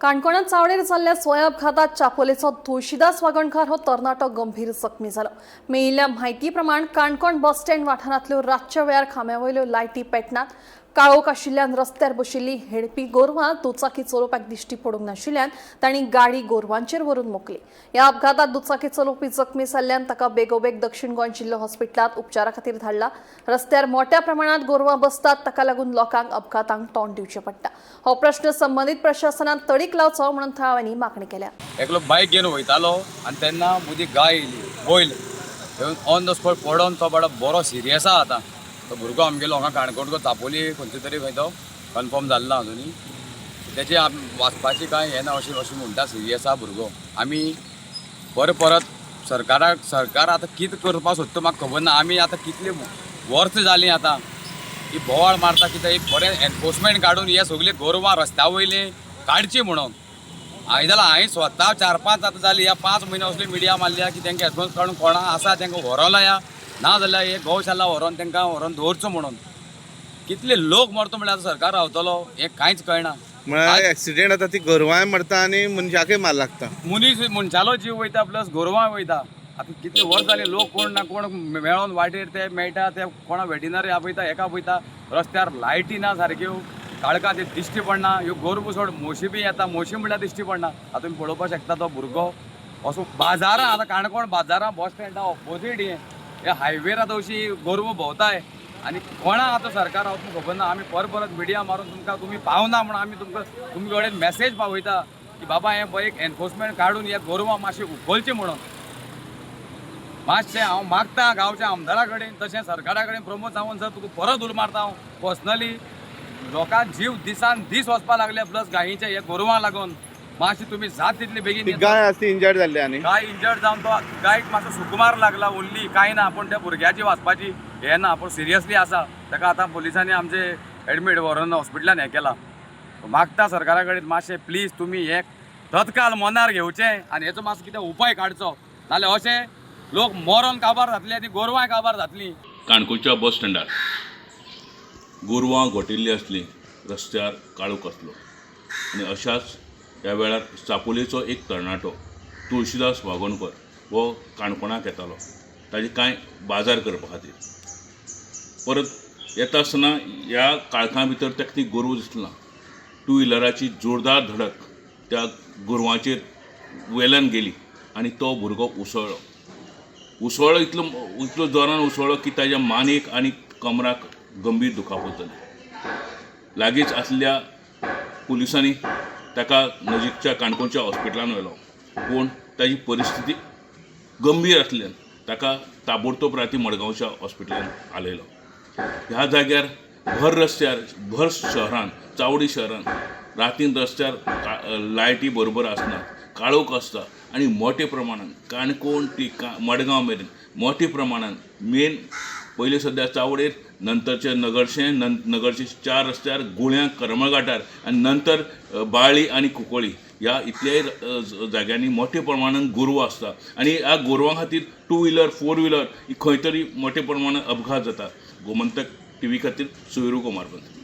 काणकोणात चावडेर जाल्ल्या स्वय अपघातात चापोलेचो तुळशीदास वागणकार हो तरणाटो गंभीर जखमी जालो। मेळिल्ल्या म्हायती प्रमाण काणकोण बस स्टँड वाठारांतल्यो रातच्या वेळार खांब्यावयल्यो लायटी पेटनात। काळोख आशिल्ल्यान रस्त्यार बशिल्ली हेडपी गोरवां दुचाकी चलोवपाक दिश्टी पडूंक नाशिल्ल्यान तांणी गाडी गोरवांचेर व्हरून मोकली। ह्या अपघातात दुचाकी चलोवपी जखमी जाल्ल्यान ताका बेगोबेग दक्षिण गोंय जिल्लो हॉस्पिटलांत उपचारा खातीर धाडला। रस्त्यार मोठ्या प्रमाणात गोरवां बसतात ताका लागून लोकांक अपघातांक तोंड दिवचें पडटा। हो प्रश्न संबंधीत प्रशासनान तडीक लावचो म्हणून थळाव्यांनी मागणी केल्या। एकलो बायक घेवन वयतालो आनी तेन्ना मदीं गाय येयली बैल घेवन ऑन द स्पॉट पडोन तो बाबा बरो सिरियस आहा आतां। तो भुरगो आमगेलो हांगा काणकोण चापोली खंयचे तरी खंय तो कन्फर्म जाल्लो ना अजुनी। तेची वाचपाची कांय हें ना अशें म्हणटा सिरियस आहा भुरगो। आमी परत सरकार आतां कितें करपाक सोदता म्हाका खबर ना। आमी आतां कितली वर्स जालीं आतां की बोवाळ मारता कितें एक बरें एनफोर्समेंट काडून हे सगळे गोरवां रस्त्या वयले काडची म्हणून हांवें स्वता 4-5 आतां जाली ह्या 5 म्हयने असली मिडिया मारल्या की तांकां एस्पोन्स काडून कोणा आसा तांकां व्हरोला या ना जाल्यार हे गौशाला व्हरोन तांकां व्हरोन दवरचो म्हणून। कितले लोक मरता म्हळ्यार आतां सरकार रावतलो हें कांयच कळना। म्हळ्यार एक्सिडेंट जाता ती गोरवांय मरता आनी मनशाकय मार लागता। मनशालो जीव वयता प्लस गोरवांय वयता। आतां कितले वर्स जाले लोक कोण ना कोण मेळोन वाटेर ते मेळटा ते कोणा वेटिनरी आपयता हेका आपयता। रस्त्यार लायटी ना सारक्यो काळखा ते दिश्टी पडना। ह्यो गोरवां सोड म्हशी बी येता म्हशी म्हळ्यार दिश्टी पडना। आतां तुमी पळोवपाक शकता तो भुरगो असो बाजारां आतां काणकोण बाजारां बस स्टँडा ऑपोजीट हे हायवेर आतां अशी गोरवां भोंवताय आनी कोणा आतां सरकार रावता खबर ना। आमी परत मिडिया मारून तुमी पावना म्हणून आमी तुमचे कडेन मॅसेज पावयता की बाबा हें एक एनफोर्समेंट काडून हे गोरवां मातशें उखलचें म्हणून। मातशें हांव मागता गांवच्या आमदारा कडेन तशें सरकारा कडेन प्रमोद सावंत सर तुका परत उलो मारता हांव पर्सनली। लोकांक जीव दिसान दीस वचपाक लागले प्लस गायीच्या हे गोरवांक लागून मातशें तुमी जात तितली बेगीन गाय आसा ती इंजर्ड जाल्ली आनी गाय इंजर्ड जावन तो गायक मातसो सुकुमार लागला उरली कांय ना पूण त्या भुरग्याची वाचपाची हें ना पूण सिरियसली आसा ताका आतां पुलिसांनी आमचे एडमीट व्हरून हॉस्पिटलान हें केलां। मागता सरकारा कडेन मातशें प्लीज तुमी हें तत्काल मनार घेवचें आनी हेचो मातसो कितें उपाय काडचो नाल्यार अशें लोक मरोन काबार जातले आनी गोरवांय काबार जातलीं। काणकोणच्या बस स्टँडार गोरवां घोटिल्लीं आसलीं रस्त्यार काळोख आसलो आनी अशाच ह्या वेळार चापोलेचो एक तरणाटो तुळशीदास वागणकर हो काणकोणाक येतालो ताजे कांय बाजार करपा खातीर। परत येता आसतना ह्या काळखा भितर ताका ती गोरवां दिसली ना। 2 व्हिलराची जोरदार धडक त्या गोरवांचेर वेल्यान गेली आनी तो भुरगो उसळ्ळो इतलो जोरान उसळ्ळो की ताच्या मानेक आनी कमराक गंभीर दुखापत जाली। लागींच आसलेल्या पुलिसांनी ताका नजीकच्या काणकोणच्या हॉस्पिटलांत व्हेलो पूण ताची परिस्थिती गंभीर आसल्यान ताका ताबडतोब राती मडगांवच्या हॉस्पिटलांत हालयलो। ह्या जाग्यार भर शहरान चावडी शहरान रातीन रस्त्यार लायटी बरोबर आसनात, काळोख आसता आनी मोठे प्रमाणान काणकोण ती मडगांव मेरेन मोठे प्रमाणान मेन पयलीं सद्या चावडेर नंतरचे नगरचे 4 रस्त्यार गुळ्या करमळघाटार आनी नंतर बाळ्ळी आनी कुंकळ्ळी ह्या इतल्याय जाग्यांनी मोठे प्रमाणान गोरवां आसता आनी ह्या गोरवां खातीर 2 व्हिलर 4 व्हिलर खंय तरी मोठे प्रमाणान अपघात जाता। गोमंतक TV खातीर सुविरू कुमारपंत।